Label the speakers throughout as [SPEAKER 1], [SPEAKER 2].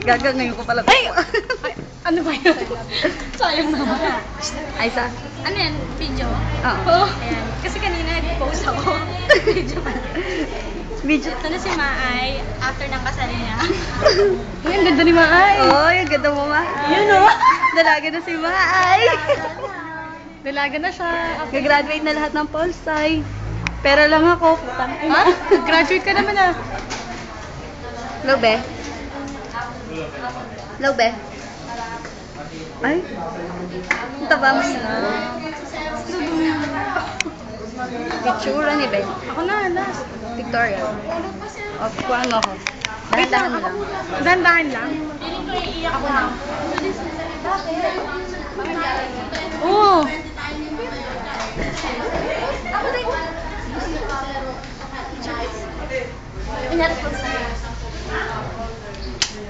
[SPEAKER 1] Gaga, ngayon ko pala.
[SPEAKER 2] Ay! Ano ba yun? Sayang naman.
[SPEAKER 1] Ay, sa?
[SPEAKER 2] Ano yan? Video?
[SPEAKER 1] Oo.
[SPEAKER 2] Ayan. Kasi kanina nag-post ako. Video pa.
[SPEAKER 1] Video.
[SPEAKER 2] Ito na si Maay after ng kasal niya.
[SPEAKER 1] Ay, ang ganda ni Maay. Oo, yung ganda mo, Ma.
[SPEAKER 2] Yun o.
[SPEAKER 1] Dalaga na si Maay.
[SPEAKER 2] Dalaga na siya.
[SPEAKER 1] Gagraduate na lahat ng Polsci. Pero lang ako.
[SPEAKER 2] Ha? Graduate ka naman ah.
[SPEAKER 1] Hello, be. Hello, be. Ay. Ang taba mo na. Picture ni Ben.
[SPEAKER 2] Ako na, last.
[SPEAKER 1] Pictorial. O, kuhaan mo ako.
[SPEAKER 2] Wait lang,
[SPEAKER 1] Dahan-dahan
[SPEAKER 2] ako.
[SPEAKER 1] lang.
[SPEAKER 2] Dahan-dahan lang. Ako na. Oo.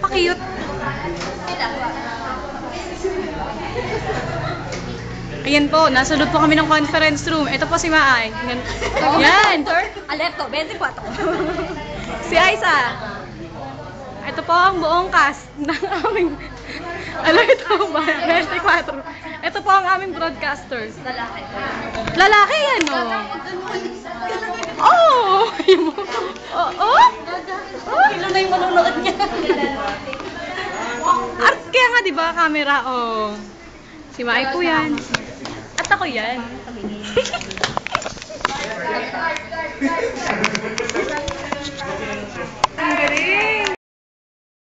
[SPEAKER 2] Pakiyot. Ayan po, nasa loob po kami ng conference room. Ito po si Maay. Yan.
[SPEAKER 1] Alerto, 24.
[SPEAKER 2] Si Aiza. Ito po ang buong cast ng aming... Alam ito ba? 24. Ito po ang aming broadcasters.
[SPEAKER 1] Lalaki.
[SPEAKER 2] Lalaki yan, oh. Oh! Oh! Oh!
[SPEAKER 1] Kilo na yung manunood niya.
[SPEAKER 2] Art kaya nga, di ba? Camera, oh. Si Mai po yan. At ako yan. Ang galing!